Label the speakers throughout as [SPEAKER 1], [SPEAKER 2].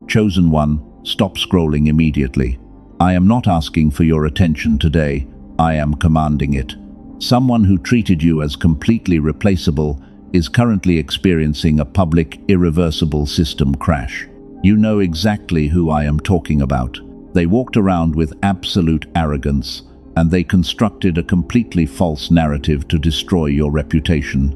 [SPEAKER 1] Chosen one, stop scrolling immediately. I am not asking for your attention today, I am commanding it. Someone who treated you as completely replaceable is currently experiencing a public, irreversible system crash. You know exactly who I am talking about. They walked around with absolute arrogance, and they constructed a completely false narrative to destroy your reputation.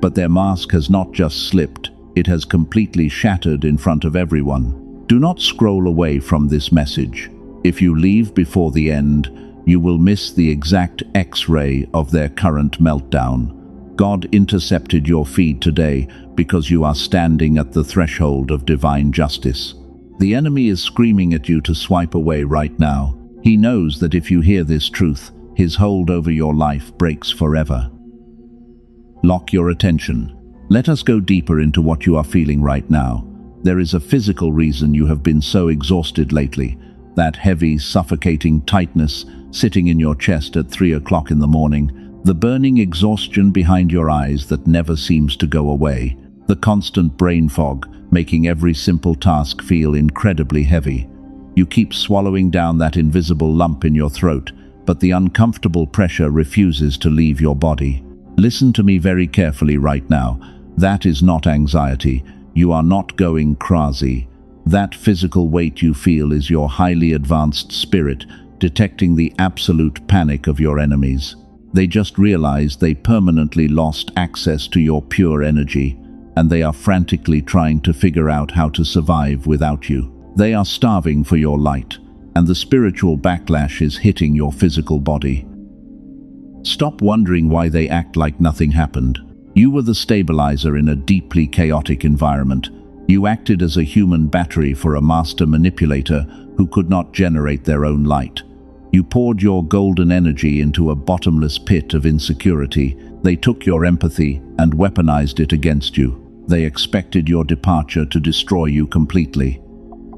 [SPEAKER 1] But their mask has not just slipped, it has completely shattered in front of everyone. Do not scroll away from this message. If you leave before the end, you will miss the exact X-ray of their current meltdown. God intercepted your feed today because you are standing at the threshold of divine justice. The enemy is screaming at you to swipe away right now. He knows that if you hear this truth, his hold over your life breaks forever. Lock your attention. Let us go deeper into what you are feeling right now. There is a physical reason you have been so exhausted lately. That heavy, suffocating tightness sitting in your chest at 3 o'clock in the morning. The burning exhaustion behind your eyes that never seems to go away. The constant brain fog, making every simple task feel incredibly heavy. You keep swallowing down that invisible lump in your throat, but the uncomfortable pressure refuses to leave your body. Listen to me very carefully right now. That is not anxiety. You are not going crazy. That physical weight you feel is your highly advanced spirit detecting the absolute panic of your enemies. They just realized they permanently lost access to your pure energy, and they are frantically trying to figure out how to survive without you. They are starving for your light, and the spiritual backlash is hitting your physical body. Stop wondering why they act like nothing happened. You were the stabilizer in a deeply chaotic environment. You acted as a human battery for a master manipulator who could not generate their own light. You poured your golden energy into a bottomless pit of insecurity. They took your empathy and weaponized it against you. They expected your departure to destroy you completely.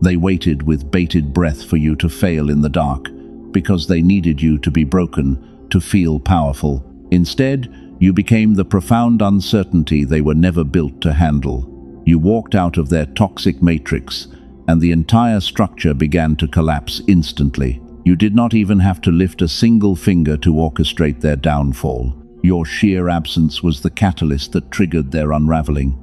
[SPEAKER 1] They waited with bated breath for you to fail in the dark, because they needed you to be broken, to feel powerful. Instead, you became the profound uncertainty they were never built to handle. You walked out of their toxic matrix, and the entire structure began to collapse instantly. You did not even have to lift a single finger to orchestrate their downfall. Your sheer absence was the catalyst that triggered their unraveling.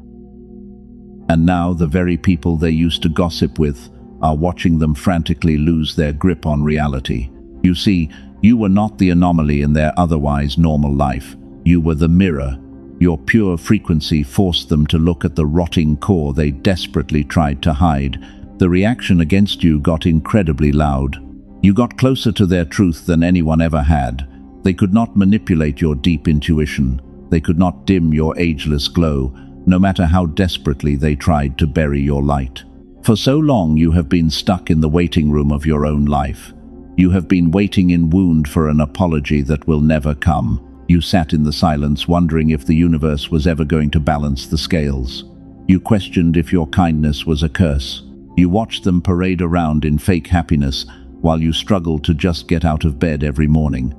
[SPEAKER 1] And now the very people they used to gossip with are watching them frantically lose their grip on reality. You see, you were not the anomaly in their otherwise normal life. You were the mirror. Your pure frequency forced them to look at the rotting core they desperately tried to hide. The reaction against you got incredibly loud. You got closer to their truth than anyone ever had. They could not manipulate your deep intuition. They could not dim your ageless glow, no matter how desperately they tried to bury your light. For so long you have been stuck in the waiting room of your own life. You have been waiting in wound for an apology that will never come. You sat in the silence wondering if the universe was ever going to balance the scales. You questioned if your kindness was a curse. You watched them parade around in fake happiness while you struggled to just get out of bed every morning.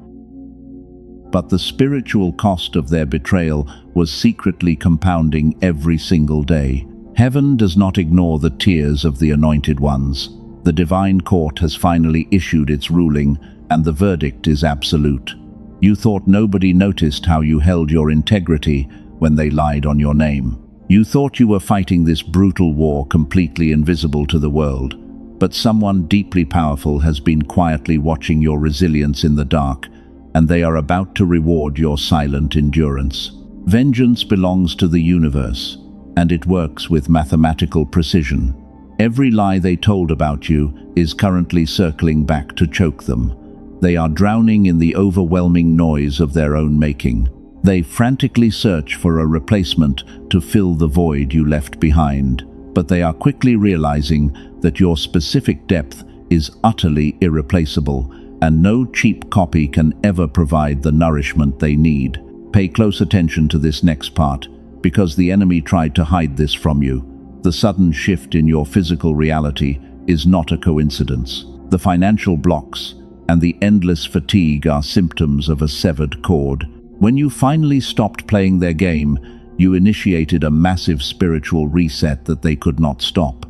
[SPEAKER 1] But the spiritual cost of their betrayal was secretly compounding every single day. Heaven does not ignore the tears of the anointed ones. The divine court has finally issued its ruling, and the verdict is absolute. You thought nobody noticed how you held your integrity when they lied on your name. You thought you were fighting this brutal war completely invisible to the world. But someone deeply powerful has been quietly watching your resilience in the dark, and they are about to reward your silent endurance. Vengeance belongs to the universe, and it works with mathematical precision. Every lie they told about you is currently circling back to choke them. They are drowning in the overwhelming noise of their own making. They frantically search for a replacement to fill the void you left behind, but they are quickly realizing that your specific depth is utterly irreplaceable, and no cheap copy can ever provide the nourishment they need. Pay close attention to this next part, because the enemy tried to hide this from you. The sudden shift in your physical reality is not a coincidence. The financial blocks and the endless fatigue are symptoms of a severed cord. When you finally stopped playing their game, you initiated a massive spiritual reset that they could not stop.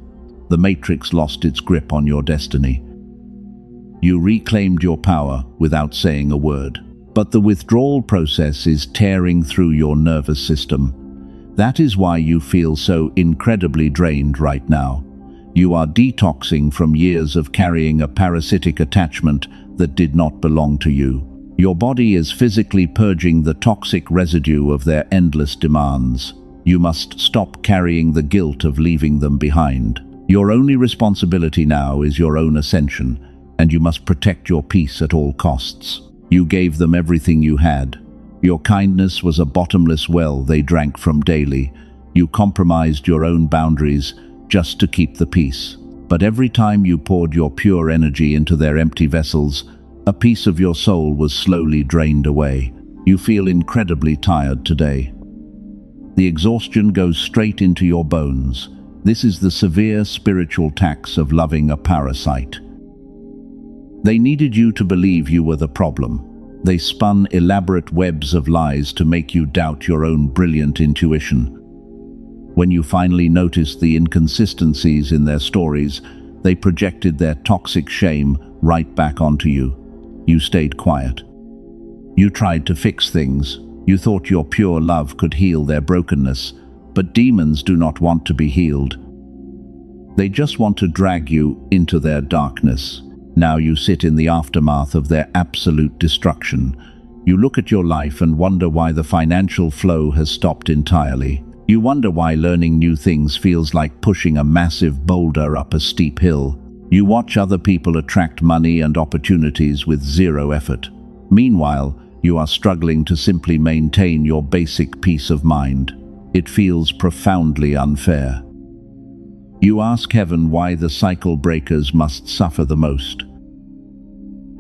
[SPEAKER 1] the Matrix lost its grip on your destiny. You reclaimed your power without saying a word. But the withdrawal process is tearing through your nervous system. That is why you feel so incredibly drained right now. You are detoxing from years of carrying a parasitic attachment that did not belong to you. Your body is physically purging the toxic residue of their endless demands. You must stop carrying the guilt of leaving them behind. Your only responsibility now is your own ascension, and you must protect your peace at all costs. You gave them everything you had. Your kindness was a bottomless well they drank from daily. You compromised your own boundaries just to keep the peace. But every time you poured your pure energy into their empty vessels, a piece of your soul was slowly drained away. You feel incredibly tired today. The exhaustion goes straight into your bones. This is the severe spiritual tax of loving a parasite. They needed you to believe you were the problem. They spun elaborate webs of lies to make you doubt your own brilliant intuition. When you finally noticed the inconsistencies in their stories, they projected their toxic shame right back onto you. You stayed quiet. You tried to fix things. You thought your pure love could heal their brokenness, but demons do not want to be healed. They just want to drag you into their darkness. Now you sit in the aftermath of their absolute destruction. You look at your life and wonder why the financial flow has stopped entirely. You wonder why learning new things feels like pushing a massive boulder up a steep hill. You watch other people attract money and opportunities with zero effort. Meanwhile, you are struggling to simply maintain your basic peace of mind. It feels profoundly unfair. You ask heaven why the cycle breakers must suffer the most.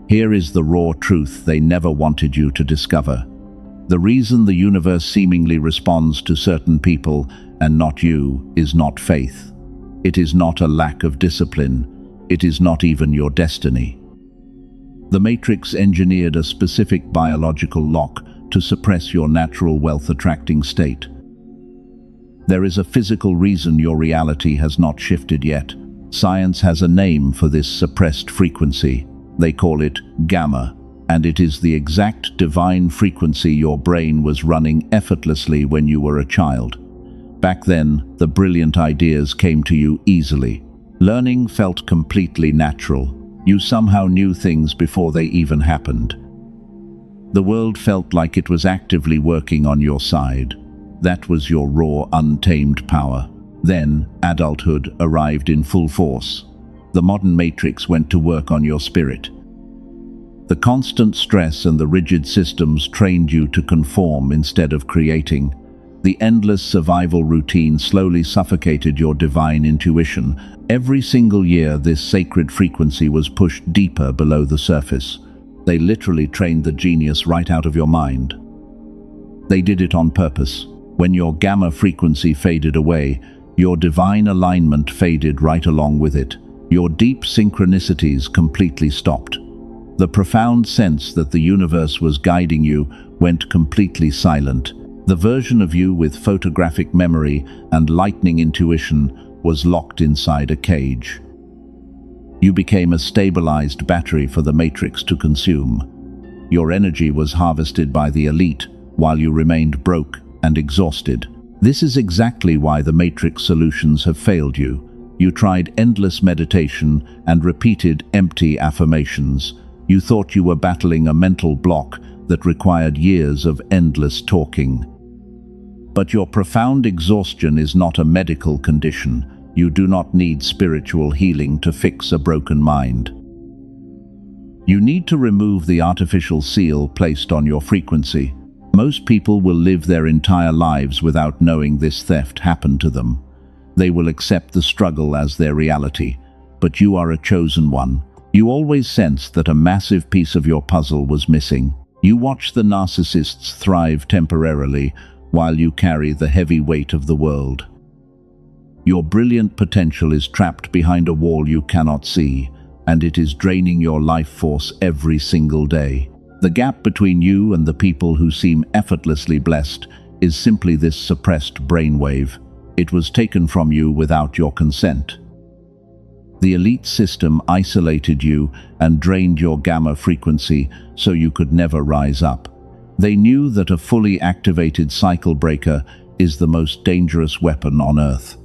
[SPEAKER 1] Here is the raw truth they never wanted you to discover. The reason the universe seemingly responds to certain people and not you is not faith. It is not a lack of discipline. It is not even your destiny. The Matrix engineered a specific biological lock to suppress your natural wealth-attracting state. There is a physical reason your reality has not shifted yet. Science has a name for this suppressed frequency. They call it gamma, and it is the exact divine frequency your brain was running effortlessly when you were a child. Back then, the brilliant ideas came to you easily. Learning felt completely natural. You somehow knew things before they even happened. The world felt like it was actively working on your side. That was your raw, untamed power. Then, adulthood arrived in full force. The modern matrix went to work on your spirit. The constant stress and the rigid systems trained you to conform instead of creating. The endless survival routine slowly suffocated your divine intuition. Every single year, this sacred frequency was pushed deeper below the surface. They literally trained the genius right out of your mind. They did it on purpose. When your gamma frequency faded away, your divine alignment faded right along with it. Your deep synchronicities completely stopped. The profound sense that the universe was guiding you went completely silent. The version of you with photographic memory and lightning intuition was locked inside a cage. You became a stabilized battery for the Matrix to consume. Your energy was harvested by the elite, while you remained broke and exhausted. This is exactly why the Matrix solutions have failed you. You tried endless meditation and repeated empty affirmations. You thought you were battling a mental block that required years of endless talking. But your profound exhaustion is not a medical condition. You do not need spiritual healing to fix a broken mind. You need to remove the artificial seal placed on your frequency. Most people will live their entire lives without knowing this theft happened to them. They will accept the struggle as their reality. But you are a chosen one. You always sensed that a massive piece of your puzzle was missing. You watch the narcissists thrive temporarily while you carry the heavy weight of the world. Your brilliant potential is trapped behind a wall you cannot see, and it is draining your life force every single day. The gap between you and the people who seem effortlessly blessed is simply this suppressed brainwave. It was taken from you without your consent. The elite system isolated you and drained your gamma frequency so you could never rise up. They knew that a fully activated cycle breaker is the most dangerous weapon on Earth.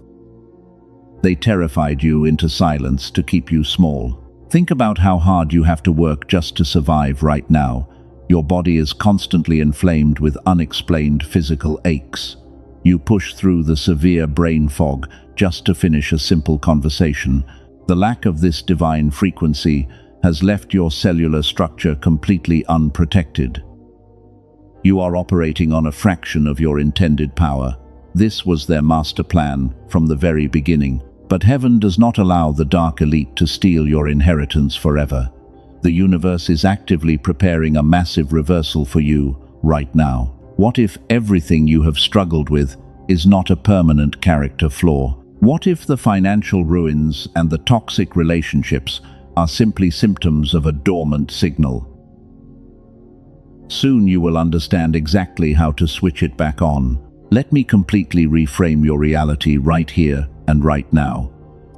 [SPEAKER 1] They terrified you into silence to keep you small. Think about how hard you have to work just to survive right now. Your body is constantly inflamed with unexplained physical aches. You push through the severe brain fog just to finish a simple conversation. The lack of this divine frequency has left your cellular structure completely unprotected. You are operating on a fraction of your intended power. This was their master plan from the very beginning. But heaven does not allow the dark elite to steal your inheritance forever. The universe is actively preparing a massive reversal for you right now. What if everything you have struggled with is not a permanent character flaw? What if the financial ruins and the toxic relationships are simply symptoms of a dormant signal? Soon you will understand exactly how to switch it back on. Let me completely reframe your reality right here and right now.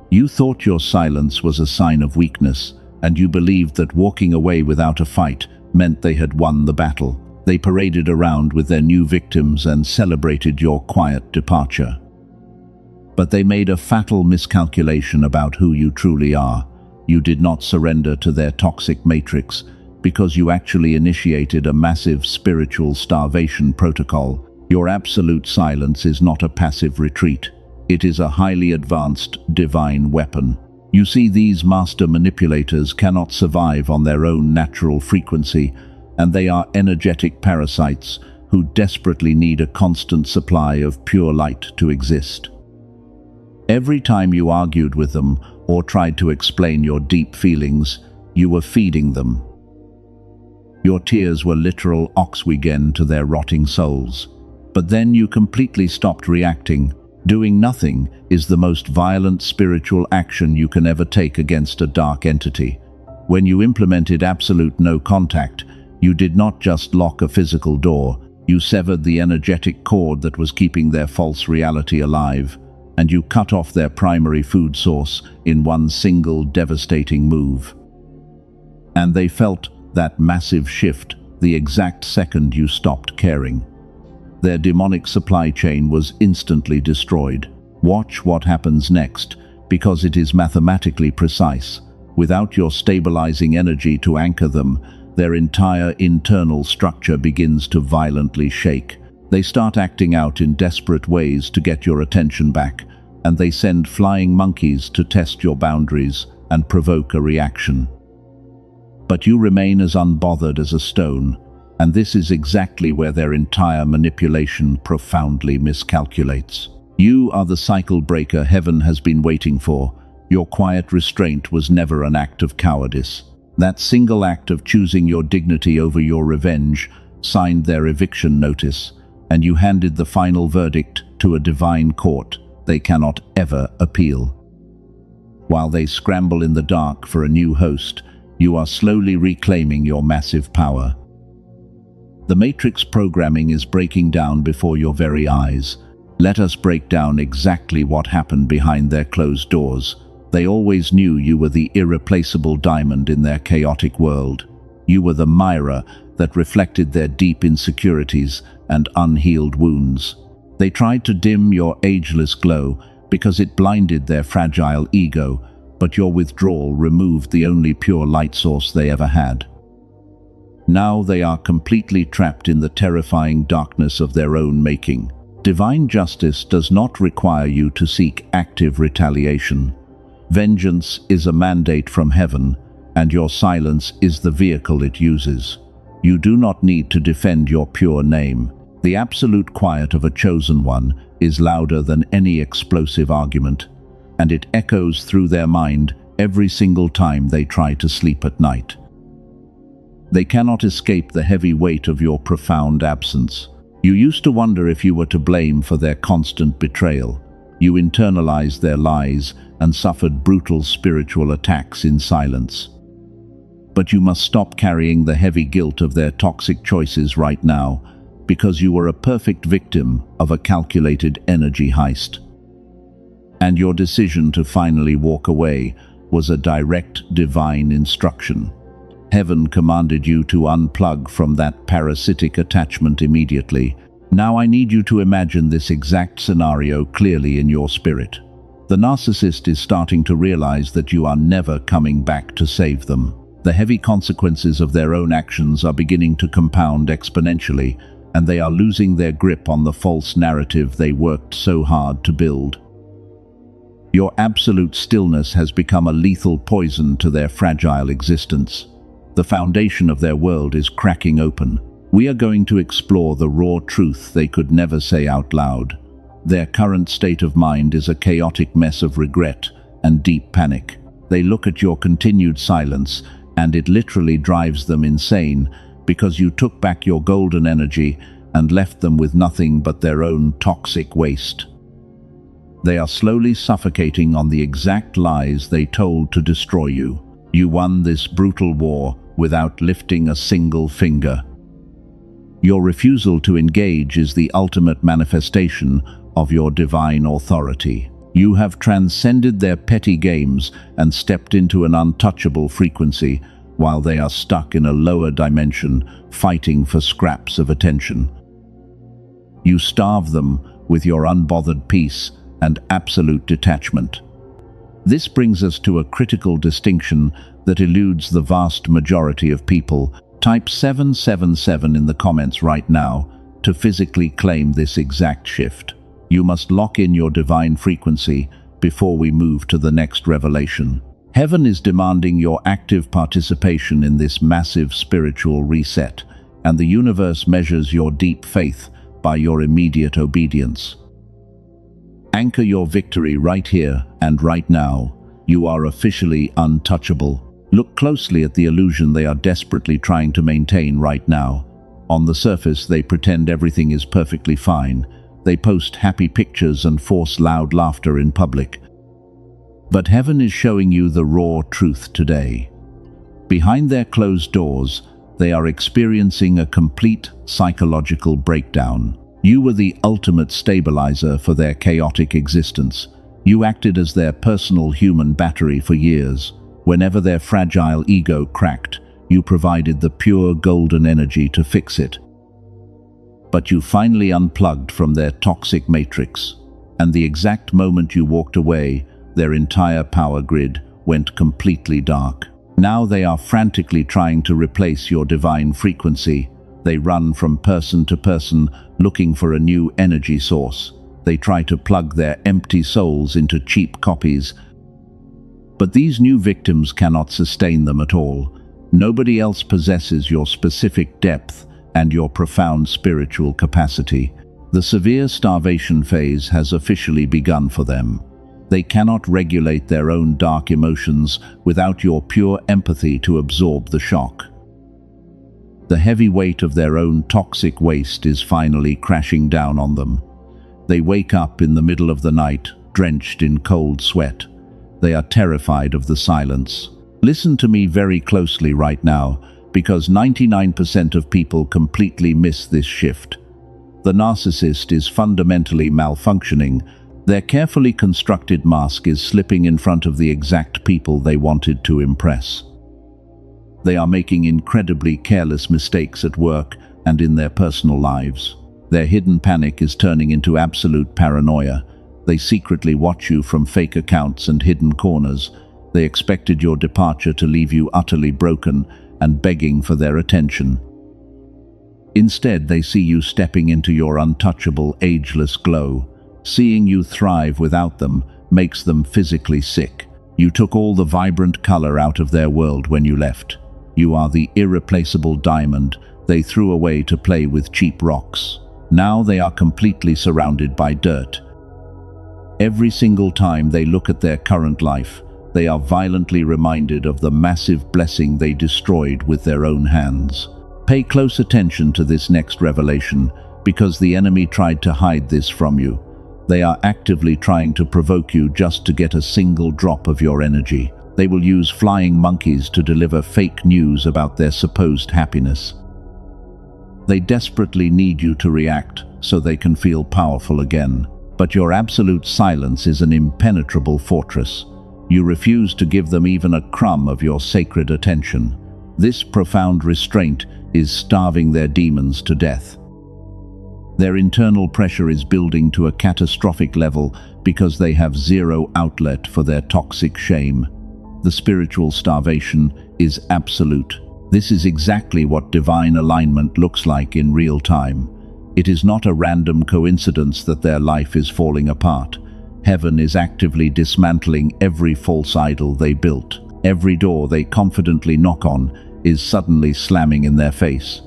[SPEAKER 1] You thought your silence was a sign of weakness, and you believed that walking away without a fight meant they had won the battle. They paraded around with their new victims and celebrated your quiet departure. But they made a fatal miscalculation about who you truly are. You did not surrender to their toxic matrix because you actually initiated a massive spiritual starvation protocol. Your absolute silence is not a passive retreat. It is a highly advanced divine weapon. You see, these master manipulators cannot survive on their own natural frequency, and they are energetic parasites who desperately need a constant supply of pure light to exist. Every time you argued with them or tried to explain your deep feelings, you were feeding them. Your tears were literal oxygen to their rotting souls. But then you completely stopped reacting. Doing nothing is the most violent spiritual action you can ever take against a dark entity. When you implemented absolute no contact, you did not just lock a physical door, you severed the energetic cord that was keeping their false reality alive, and you cut off their primary food source in one single devastating move. And they felt that massive shift the exact second you stopped caring. Their demonic supply chain was instantly destroyed. Watch what happens next, because it is mathematically precise. Without your stabilizing energy to anchor them, their entire internal structure begins to violently shake. They start acting out in desperate ways to get your attention back, and they send flying monkeys to test your boundaries and provoke a reaction. But you remain as unbothered as a stone, and this is exactly where their entire manipulation profoundly miscalculates. You are the cycle breaker heaven has been waiting for. Your quiet restraint was never an act of cowardice. That single act of choosing your dignity over your revenge signed their eviction notice, and you handed the final verdict to a divine court they cannot ever appeal. While they scramble in the dark for a new host, you are slowly reclaiming your massive power. The Matrix programming is breaking down before your very eyes. Let us break down exactly what happened behind their closed doors. They always knew you were the irreplaceable diamond in their chaotic world. You were the mirror that reflected their deep insecurities and unhealed wounds. They tried to dim your ageless glow because it blinded their fragile ego, but your withdrawal removed the only pure light source they ever had. Now they are completely trapped in the terrifying darkness of their own making. Divine justice does not require you to seek active retaliation. Vengeance is a mandate from heaven, and your silence is the vehicle it uses. You do not need to defend your pure name. The absolute quiet of a chosen one is louder than any explosive argument, and it echoes through their mind every single time they try to sleep at night. They cannot escape the heavy weight of your profound absence. You used to wonder if you were to blame for their constant betrayal. You internalized their lies and suffered brutal spiritual attacks in silence. But you must stop carrying the heavy guilt of their toxic choices right now, because you were a perfect victim of a calculated energy heist. And your decision to finally walk away was a direct divine instruction. Heaven commanded you to unplug from that parasitic attachment immediately. Now I need you to imagine this exact scenario clearly in your spirit. The narcissist is starting to realize that you are never coming back to save them. The heavy consequences of their own actions are beginning to compound exponentially, and they are losing their grip on the false narrative they worked so hard to build. Your absolute stillness has become a lethal poison to their fragile existence. The foundation of their world is cracking open. We are going to explore the raw truth they could never say out loud. Their current state of mind is a chaotic mess of regret and deep panic. They look at your continued silence, and it literally drives them insane, because you took back your golden energy and left them with nothing but their own toxic waste. They are slowly suffocating on the exact lies they told to destroy you. You won this brutal war without lifting a single finger. Your refusal to engage is the ultimate manifestation of your divine authority. You have transcended their petty games and stepped into an untouchable frequency, while they are stuck in a lower dimension, fighting for scraps of attention. You starve them with your unbothered peace and absolute detachment. This brings us to a critical distinction that eludes the vast majority of people. Type 777 in the comments right now to physically claim this exact shift. You must lock in your divine frequency before we move to the next revelation. Heaven is demanding your active participation in this massive spiritual reset, and the universe measures your deep faith by your immediate obedience. Anchor your victory right here and right now. You are officially untouchable. Look closely at the illusion they are desperately trying to maintain right now. On the surface, they pretend everything is perfectly fine. They post happy pictures and force loud laughter in public. But heaven is showing you the raw truth today. Behind their closed doors, they are experiencing a complete psychological breakdown. You were the ultimate stabilizer for their chaotic existence. You acted as their personal human battery for years. Whenever their fragile ego cracked, you provided the pure golden energy to fix it. But you finally unplugged from their toxic matrix, and the exact moment you walked away, their entire power grid went completely dark. Now they are frantically trying to replace your divine frequency. They run from person to person, looking for a new energy source. They try to plug their empty souls into cheap copies. But these new victims cannot sustain them at all. Nobody else possesses your specific depth and your profound spiritual capacity. The severe starvation phase has officially begun for them. They cannot regulate their own dark emotions without your pure empathy to absorb the shock. The heavy weight of their own toxic waste is finally crashing down on them. They wake up in the middle of the night, drenched in cold sweat. They are terrified of the silence. Listen to me very closely right now, because 99% of people completely miss this shift. The narcissist is fundamentally malfunctioning. Their carefully constructed mask is slipping in front of the exact people they wanted to impress. They are making incredibly careless mistakes at work and in their personal lives. Their hidden panic is turning into absolute paranoia. They secretly watch you from fake accounts and hidden corners. They expected your departure to leave you utterly broken and begging for their attention. Instead, they see you stepping into your untouchable, ageless glow. Seeing you thrive without them makes them physically sick. You took all the vibrant color out of their world when you left. You are the irreplaceable diamond they threw away to play with cheap rocks. Now they are completely surrounded by dirt. Every single time they look at their current life, they are violently reminded of the massive blessing they destroyed with their own hands. Pay close attention to this next revelation, because the enemy tried to hide this from you. They are actively trying to provoke you just to get a single drop of your energy. They will use flying monkeys to deliver fake news about their supposed happiness. They desperately need you to react so they can feel powerful again. But your absolute silence is an impenetrable fortress. You refuse to give them even a crumb of your sacred attention. This profound restraint is starving their demons to death. Their internal pressure is building to a catastrophic level because they have zero outlet for their toxic shame. The spiritual starvation is absolute. This is exactly what divine alignment looks like in real time. It is not a random coincidence that their life is falling apart. Heaven is actively dismantling every false idol they built. Every door they confidently knock on is suddenly slamming in their face.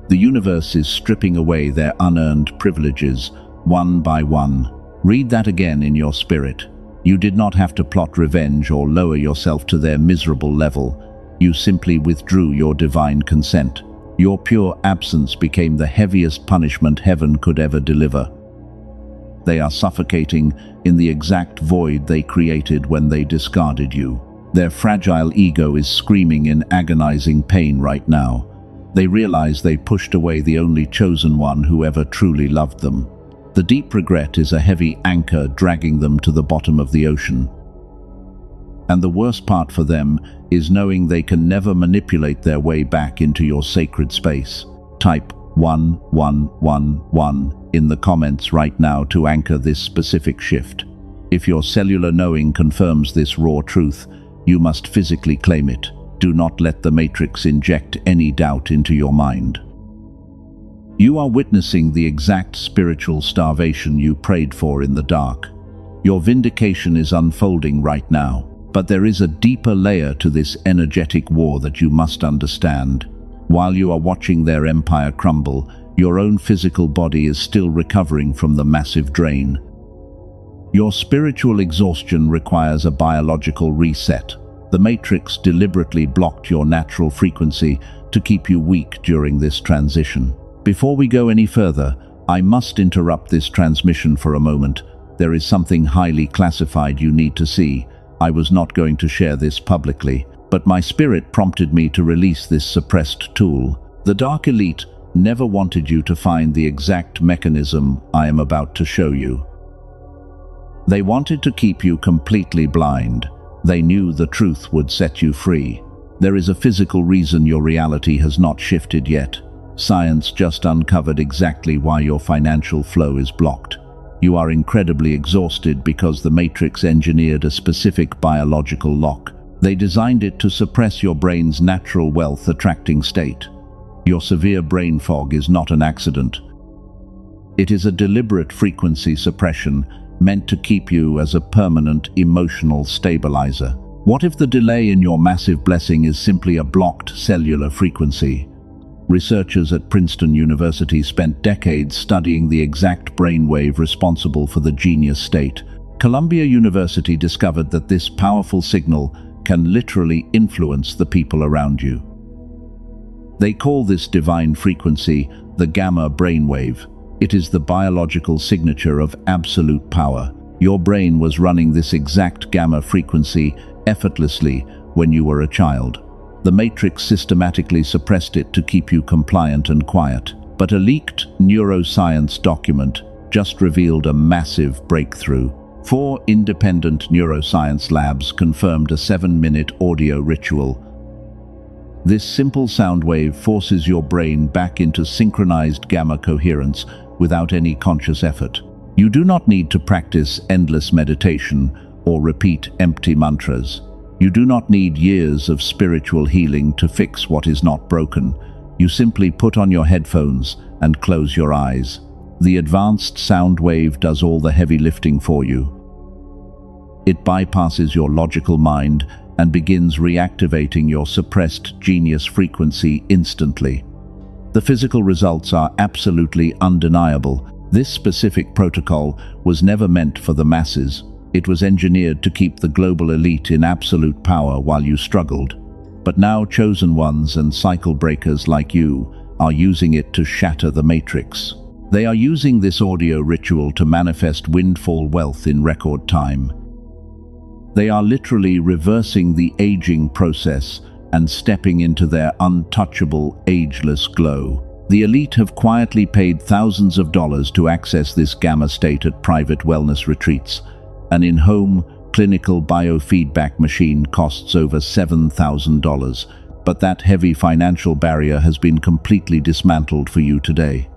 [SPEAKER 1] The universe is stripping away their unearned privileges, one by one. Read that again in your spirit. You did not have to plot revenge or lower yourself to their miserable level. You simply withdrew your divine consent. Your pure absence became the heaviest punishment heaven could ever deliver. They are suffocating in the exact void they created when they discarded you. Their fragile ego is screaming in agonizing pain right now. They realize they pushed away the only chosen one who ever truly loved them. The deep regret is a heavy anchor dragging them to the bottom of the ocean. And the worst part for them is knowing they can never manipulate their way back into your sacred space. Type 1111 in the comments right now to anchor this specific shift. If your cellular knowing confirms this raw truth, you must physically claim it. Do not let the matrix inject any doubt into your mind. You are witnessing the exact spiritual starvation you prayed for in the dark. Your vindication is unfolding right now, but there is a deeper layer to this energetic war that you must understand. While you are watching their empire crumble, your own physical body is still recovering from the massive drain. Your spiritual exhaustion requires a biological reset. The matrix deliberately blocked your natural frequency to keep you weak during this transition. Before we go any further, I must interrupt this transmission for a moment. There is something highly classified you need to see. I was not going to share this publicly, but my spirit prompted me to release this suppressed tool. The Dark Elite never wanted you to find the exact mechanism I am about to show you. They wanted to keep you completely blind. They knew the truth would set you free. There is a physical reason your reality has not shifted yet. Science just uncovered exactly why your financial flow is blocked. You are incredibly exhausted because the Matrix engineered a specific biological lock. They designed it to suppress your brain's natural wealth-attracting state. Your severe brain fog is not an accident. It is a deliberate frequency suppression meant to keep you as a permanent emotional stabilizer. What if the delay in your massive blessing is simply a blocked cellular frequency? Researchers at Princeton University spent decades studying the exact brainwave responsible for the genius state. Columbia University discovered that this powerful signal can literally influence the people around you. They call this divine frequency the gamma brainwave. It is the biological signature of absolute power. Your brain was running this exact gamma frequency effortlessly when you were a child. The Matrix systematically suppressed it to keep you compliant and quiet. But a leaked neuroscience document just revealed a massive breakthrough. 4 independent neuroscience labs confirmed a 7-minute audio ritual. This simple sound wave forces your brain back into synchronized gamma coherence without any conscious effort. You do not need to practice endless meditation or repeat empty mantras. You do not need years of spiritual healing to fix what is not broken. You simply put on your headphones and close your eyes. The advanced sound wave does all the heavy lifting for you. It bypasses your logical mind and begins reactivating your suppressed genius frequency instantly. The physical results are absolutely undeniable. This specific protocol was never meant for the masses. It was engineered to keep the global elite in absolute power while you struggled. But now chosen ones and cycle breakers like you are using it to shatter the matrix. They are using this audio ritual to manifest windfall wealth in record time. They are literally reversing the aging process and stepping into their untouchable, ageless glow. The elite have quietly paid thousands of dollars to access this gamma state at private wellness retreats and in home clinical biofeedback machine costs over $7,000, but that heavy financial barrier has been completely dismantled for you today.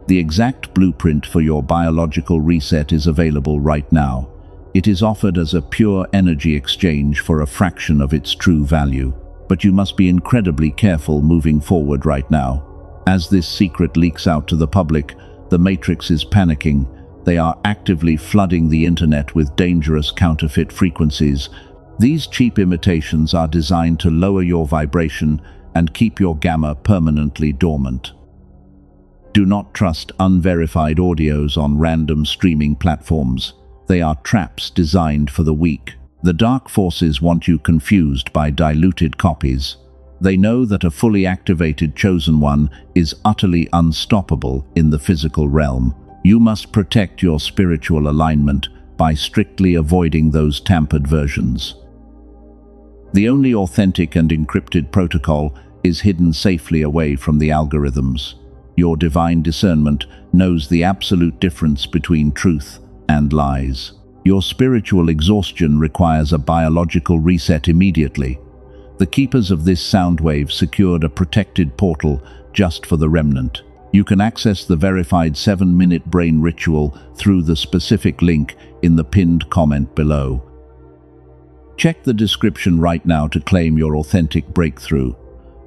[SPEAKER 1] The exact blueprint for your biological reset is available right now. It is offered as a pure energy exchange for a fraction of its true value. But you must be incredibly careful moving forward right now. As this secret leaks out to the public, the Matrix is panicking. They are actively flooding the internet with dangerous counterfeit frequencies. These cheap imitations are designed to lower your vibration and keep your gamma permanently dormant. Do not trust unverified audios on random streaming platforms. They are traps designed for the weak. The dark forces want you confused by diluted copies. They know that a fully activated chosen one is utterly unstoppable in the physical realm. You must protect your spiritual alignment by strictly avoiding those tampered versions. The only authentic and encrypted protocol is hidden safely away from the algorithms. Your divine discernment knows the absolute difference between truth and lies. Your spiritual exhaustion requires a biological reset immediately. The keepers of this sound wave secured a protected portal just for the remnant. You can access the verified 7-minute brain ritual through the specific link in the pinned comment below. Check the description right now to claim your authentic breakthrough.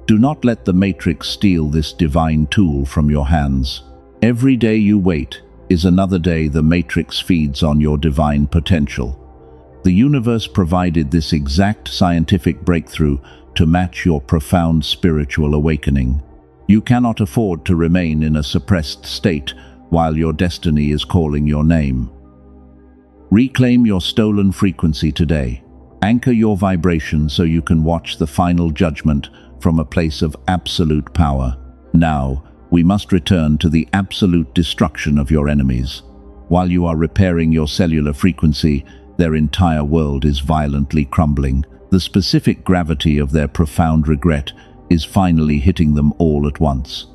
[SPEAKER 1] Do not let the Matrix steal this divine tool from your hands. Every day you wait is another day the Matrix feeds on your divine potential. The universe provided this exact scientific breakthrough to match your profound spiritual awakening. You cannot afford to remain in a suppressed state while your destiny is calling your name. Reclaim your stolen frequency today. Anchor your vibration so you can watch the final judgment from a place of absolute power. Now, we must return to the absolute destruction of your enemies. While you are repairing your cellular frequency, their entire world is violently crumbling. The specific gravity of their profound regret is finally hitting them all at once.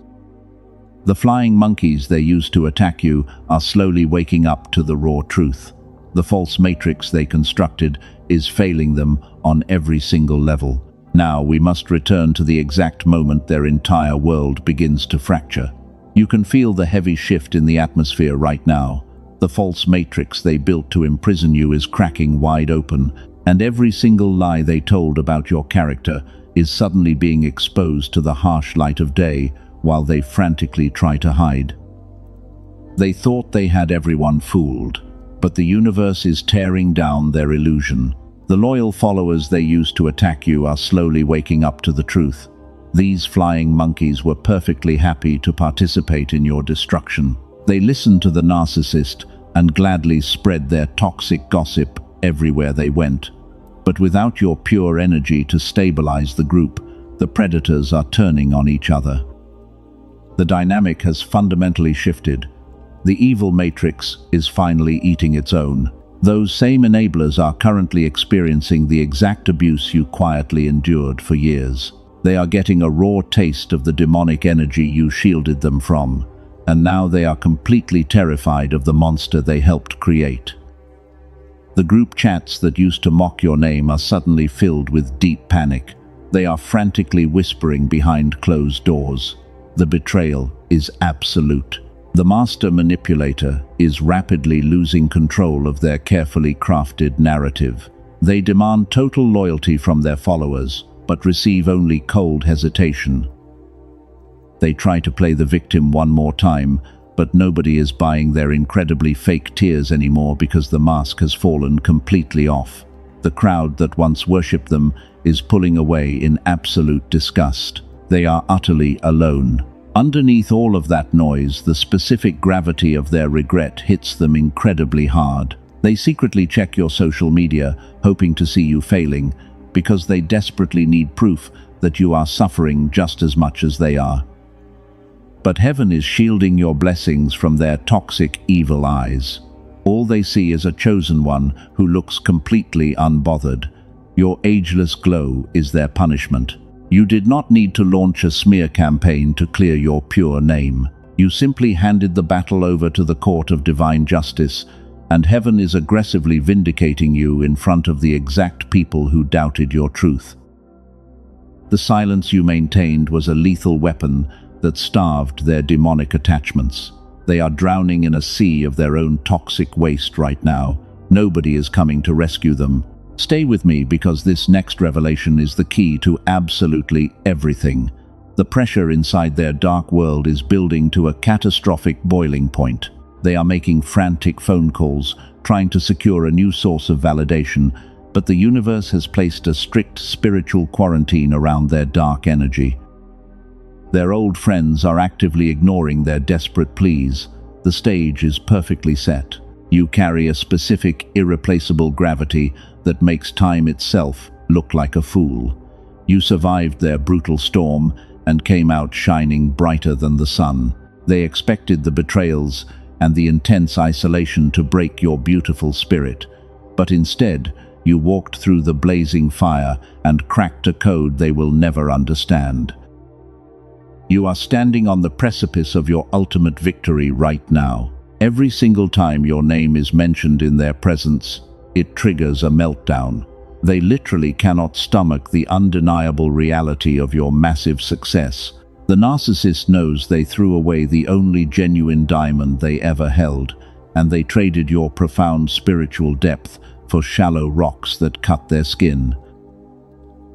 [SPEAKER 1] The flying monkeys they used to attack you are slowly waking up to the raw truth. The false matrix they constructed is failing them on every single level. Now we must return to the exact moment their entire world begins to fracture. You can feel the heavy shift in the atmosphere right now. The false matrix they built to imprison you is cracking wide open, and every single lie they told about your character is suddenly being exposed to the harsh light of day while they frantically try to hide. They thought they had everyone fooled, but the universe is tearing down their illusion. The loyal followers they used to attack you are slowly waking up to the truth. These flying monkeys were perfectly happy to participate in your destruction. They listened to the narcissist and gladly spread their toxic gossip everywhere they went. But without your pure energy to stabilize the group, the predators are turning on each other. The dynamic has fundamentally shifted. The evil matrix is finally eating its own. Those same enablers are currently experiencing the exact abuse you quietly endured for years. They are getting a raw taste of the demonic energy you shielded them from, and now they are completely terrified of the monster they helped create. The group chats that used to mock your name are suddenly filled with deep panic. They are frantically whispering behind closed doors. The betrayal is absolute. The master manipulator is rapidly losing control of their carefully crafted narrative. They demand total loyalty from their followers, but receive only cold hesitation. They try to play the victim one more time, but nobody is buying their incredibly fake tears anymore because the mask has fallen completely off. The crowd that once worshipped them is pulling away in absolute disgust. They are utterly alone. Underneath all of that noise, the specific gravity of their regret hits them incredibly hard. They secretly check your social media, hoping to see you failing, because they desperately need proof that you are suffering just as much as they are. But heaven is shielding your blessings from their toxic, evil eyes. All they see is a chosen one who looks completely unbothered. Your ageless glow is their punishment. You did not need to launch a smear campaign to clear your pure name. You simply handed the battle over to the court of divine justice, and heaven is aggressively vindicating you in front of the exact people who doubted your truth. The silence you maintained was a lethal weapon that starved their demonic attachments. They are drowning in a sea of their own toxic waste right now. Nobody is coming to rescue them. Stay with me, because this next revelation is the key to absolutely everything. The pressure inside their dark world is building to a catastrophic boiling point. They are making frantic phone calls, trying to secure a new source of validation, but the universe has placed a strict spiritual quarantine around their dark energy. Their old friends are actively ignoring their desperate pleas. The stage is perfectly set. You carry a specific, irreplaceable gravity that makes time itself look like a fool. You survived their brutal storm and came out shining brighter than the sun. They expected the betrayals and the intense isolation to break your beautiful spirit, but instead, you walked through the blazing fire and cracked a code they will never understand. You are standing on the precipice of your ultimate victory right now. Every single time your name is mentioned in their presence, it triggers a meltdown. They literally cannot stomach the undeniable reality of your massive success. The narcissist knows they threw away the only genuine diamond they ever held, and they traded your profound spiritual depth for shallow rocks that cut their skin.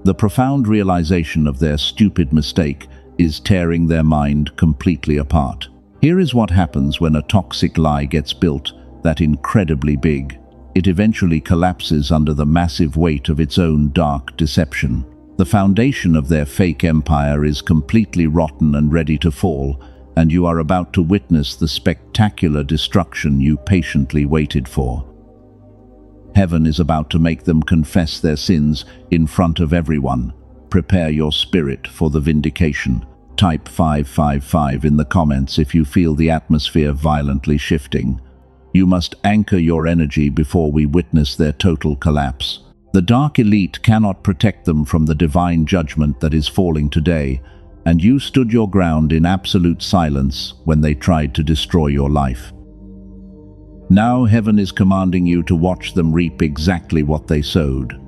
[SPEAKER 1] The profound realization of their stupid mistake is tearing their mind completely apart. Here is what happens when a toxic lie gets built that incredibly big. It eventually collapses under the massive weight of its own dark deception. The foundation of their fake empire is completely rotten and ready to fall, and you are about to witness the spectacular destruction you patiently waited for. Heaven is about to make them confess their sins in front of everyone. Prepare your spirit for the vindication. Type 555 in the comments if you feel the atmosphere violently shifting. You must anchor your energy before we witness their total collapse. The dark elite cannot protect them from the divine judgment that is falling today, and you stood your ground in absolute silence when they tried to destroy your life. Now heaven is commanding you to watch them reap exactly what they sowed.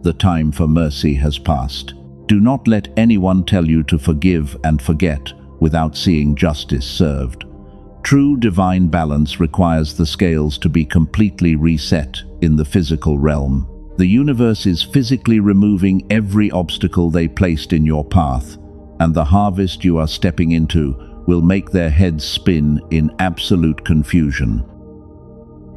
[SPEAKER 1] The time for mercy has passed. Do not let anyone tell you to forgive and forget without seeing justice served. True divine balance requires the scales to be completely reset in the physical realm. The universe is physically removing every obstacle they placed in your path, and the harvest you are stepping into will make their heads spin in absolute confusion.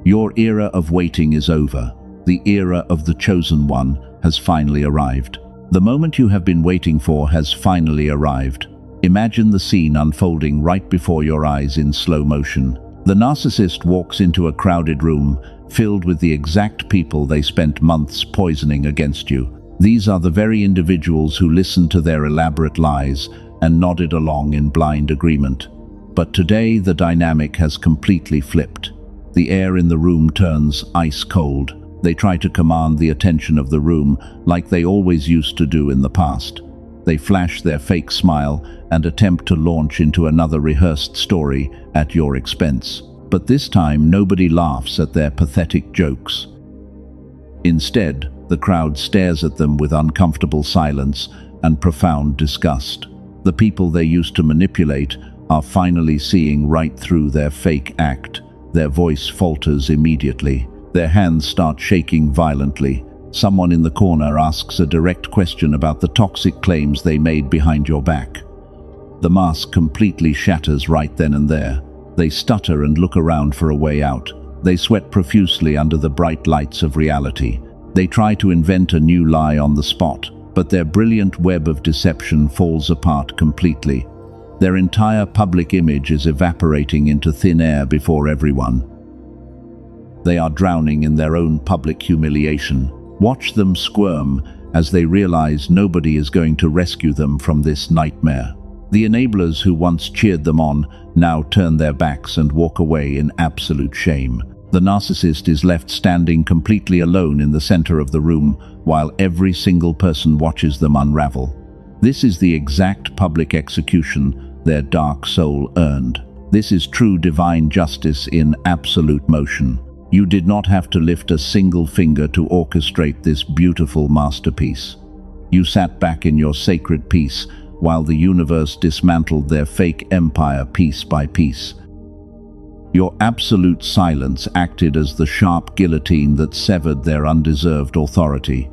[SPEAKER 1] Your era of waiting is over. The era of the chosen one has finally arrived. The moment you have been waiting for has finally arrived. Imagine the scene unfolding right before your eyes in slow motion. The narcissist walks into a crowded room filled with the exact people they spent months poisoning against you. These are the very individuals who listened to their elaborate lies and nodded along in blind agreement. But today the dynamic has completely flipped. The air in the room turns ice cold. They try to command the attention of the room like they always used to do in the past. They flash their fake smile and attempt to launch into another rehearsed story at your expense. But this time nobody laughs at their pathetic jokes. Instead, the crowd stares at them with uncomfortable silence and profound disgust. The people they used to manipulate are finally seeing right through their fake act. Their voice falters immediately. Their hands start shaking violently. Someone in the corner asks a direct question about the toxic claims they made behind your back. The mask completely shatters right then and there. They stutter and look around for a way out. They sweat profusely under the bright lights of reality. They try to invent a new lie on the spot, but their brilliant web of deception falls apart completely. Their entire public image is evaporating into thin air before everyone. They are drowning in their own public humiliation. Watch them squirm as they realize nobody is going to rescue them from this nightmare. The enablers who once cheered them on now turn their backs and walk away in absolute shame. The narcissist is left standing completely alone in the center of the room while every single person watches them unravel. This is the exact public execution their dark soul earned. This is true divine justice in absolute motion. You did not have to lift a single finger to orchestrate this beautiful masterpiece. You sat back in your sacred peace while the universe dismantled their fake empire piece by piece. Your absolute silence acted as the sharp guillotine that severed their undeserved authority.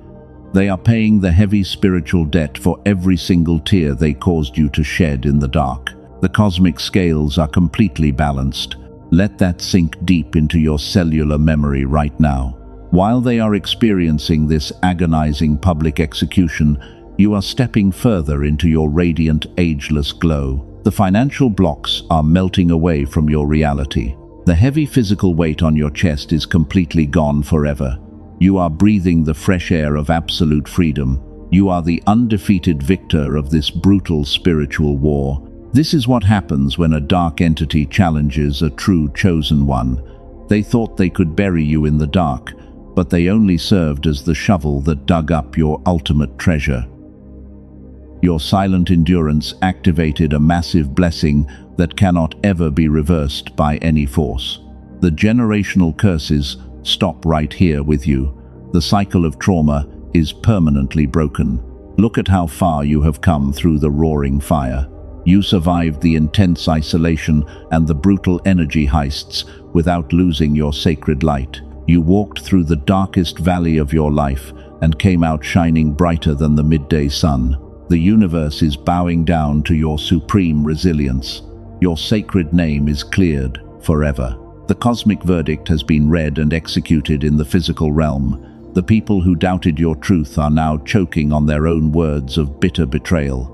[SPEAKER 1] They are paying the heavy spiritual debt for every single tear they caused you to shed in the dark. The cosmic scales are completely balanced. Let that sink deep into your cellular memory right now. While they are experiencing this agonizing public execution, you are stepping further into your radiant, ageless glow. The financial blocks are melting away from your reality. The heavy physical weight on your chest is completely gone forever. You are breathing the fresh air of absolute freedom. You are the undefeated victor of this brutal spiritual war. This is what happens when a dark entity challenges a true chosen one. They thought they could bury you in the dark, but they only served as the shovel that dug up your ultimate treasure. Your silent endurance activated a massive blessing that cannot ever be reversed by any force. The generational curses stop right here with you. The cycle of trauma is permanently broken. Look at how far you have come through the roaring fire. You survived the intense isolation and the brutal energy heists without losing your sacred light. You walked through the darkest valley of your life and came out shining brighter than the midday sun. The universe is bowing down to your supreme resilience. Your sacred name is cleared forever. The cosmic verdict has been read and executed in the physical realm. The people who doubted your truth are now choking on their own words of bitter betrayal.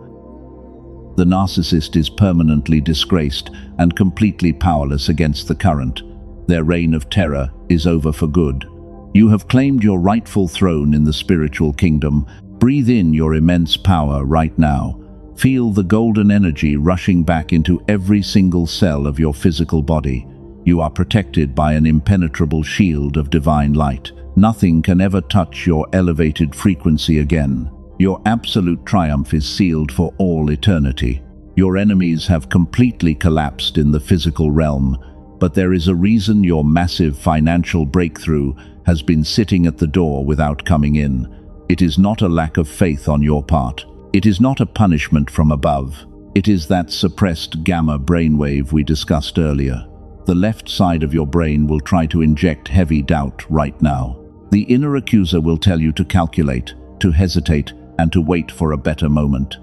[SPEAKER 1] The narcissist is permanently disgraced and completely powerless against the current. Their reign of terror is over for good. You have claimed your rightful throne in the spiritual kingdom. Breathe in your immense power right now. Feel the golden energy rushing back into every single cell of your physical body. You are protected by an impenetrable shield of divine light. Nothing can ever touch your elevated frequency again. Your absolute triumph is sealed for all eternity. Your enemies have completely collapsed in the physical realm, but there is a reason your massive financial breakthrough has been sitting at the door without coming in. It is not a lack of faith on your part. It is not a punishment from above. It is that suppressed gamma brainwave we discussed earlier. The left side of your brain will try to inject heavy doubt right now. The inner accuser will tell you to calculate, to hesitate, and to wait for a better moment.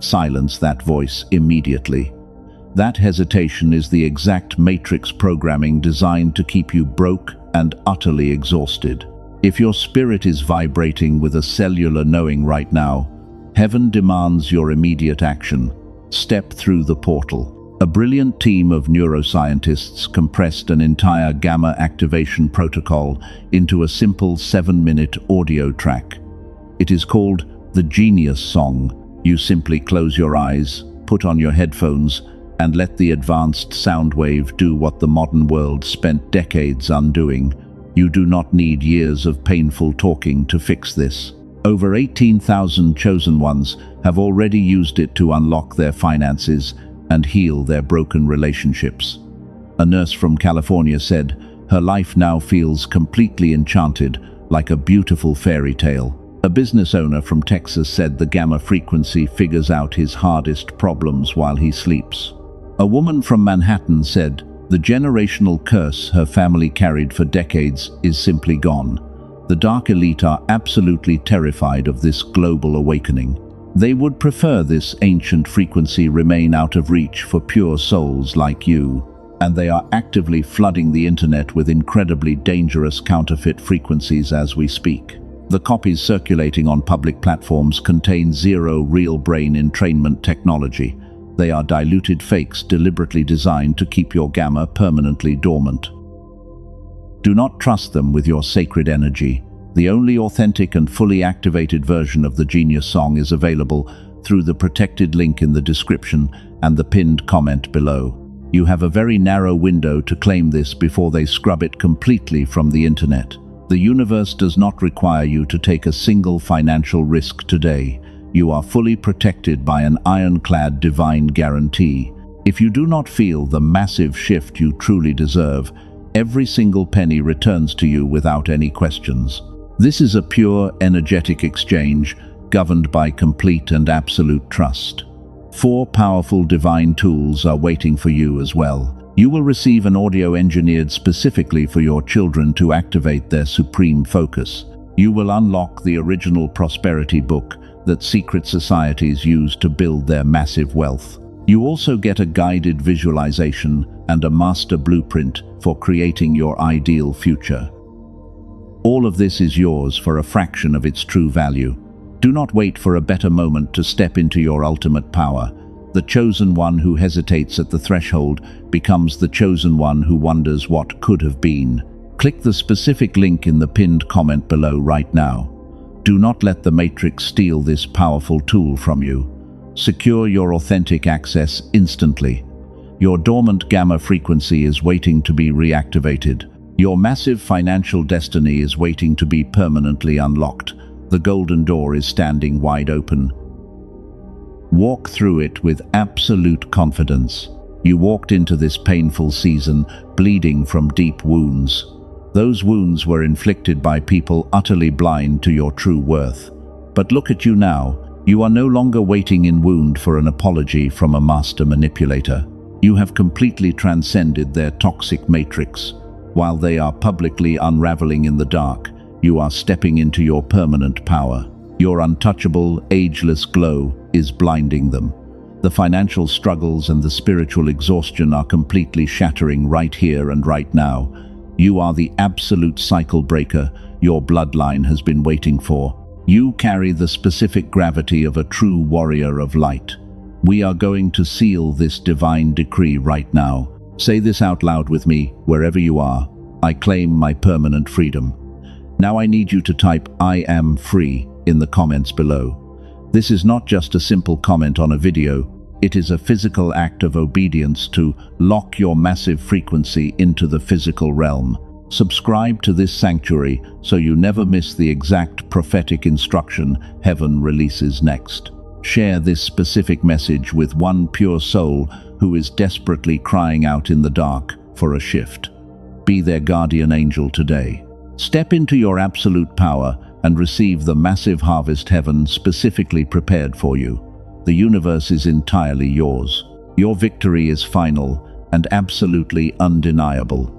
[SPEAKER 1] Silence that voice immediately. That hesitation is the exact matrix programming designed to keep you broke and utterly exhausted. If your spirit is vibrating with a cellular knowing right now, heaven demands your immediate action. Step through the portal. A brilliant team of neuroscientists compressed an entire gamma activation protocol into a simple 7-minute audio track. It is called the Genius Song. You simply close your eyes, put on your headphones, and let the advanced sound wave do what the modern world spent decades undoing. You do not need years of painful talking to fix this. Over 18,000 chosen ones have already used it to unlock their finances and heal their broken relationships. A nurse from California said, her life now feels completely enchanted, like a beautiful fairy tale. A business owner from Texas said the gamma frequency figures out his hardest problems while he sleeps. A woman from Manhattan said, the generational curse her family carried for decades is simply gone. The dark elite are absolutely terrified of this global awakening. They would prefer this ancient frequency remain out of reach for pure souls like you, and they are actively flooding the internet with incredibly dangerous counterfeit frequencies as we speak. The copies circulating on public platforms contain zero real brain entrainment technology. They are diluted fakes deliberately designed to keep your gamma permanently dormant. Do not trust them with your sacred energy. The only authentic and fully activated version of the Genius Song is available through the protected link in the description and the pinned comment below. You have a very narrow window to claim this before they scrub it completely from the internet. The universe does not require you to take a single financial risk today. You are fully protected by an ironclad divine guarantee. If you do not feel the massive shift you truly deserve, Every single penny returns to you without any questions. This is a pure, energetic exchange governed by complete and absolute trust. 4 powerful divine tools are waiting for you as well. You will receive an audio engineered specifically for your children to activate their supreme focus. You will unlock the original prosperity book that secret societies use to build their massive wealth. You also get a guided visualization and a master blueprint for creating your ideal future. All of this is yours for a fraction of its true value. Do not wait for a better moment to step into your ultimate power. The chosen one who hesitates at the threshold becomes the chosen one who wonders what could have been. Click the specific link in the pinned comment below right now. Do not let the Matrix steal this powerful tool from you. Secure your authentic access instantly. Your dormant gamma frequency is waiting to be reactivated. Your massive financial destiny is waiting to be permanently unlocked. The golden door is standing wide open. Walk through it with absolute confidence. You walked into this painful season bleeding from deep wounds. Those wounds were inflicted by people utterly blind to your true worth. But look at you now. You are no longer waiting in wound for an apology from a master manipulator. You have completely transcended their toxic matrix. While they are publicly unraveling in the dark, you are stepping into your permanent power. Your untouchable, ageless glow is blinding them. The financial struggles and the spiritual exhaustion are completely shattering right here and right now. You are the absolute cycle breaker your bloodline has been waiting for. You carry the specific gravity of a true warrior of light. We are going to seal this divine decree right now. Say this out loud with me, wherever you are. I claim my permanent freedom. Now I need you to type "I am free" in the comments below. This is not just a simple comment on a video. It is a physical act of obedience to lock your massive frequency into the physical realm. Subscribe to this sanctuary so you never miss the exact prophetic instruction heaven releases next. Share this specific message with one pure soul who is desperately crying out in the dark for a shift. Be their guardian angel today. Step into your absolute power and receive the massive harvest heaven specifically prepared for you. The universe is entirely yours. Your victory is final and absolutely undeniable.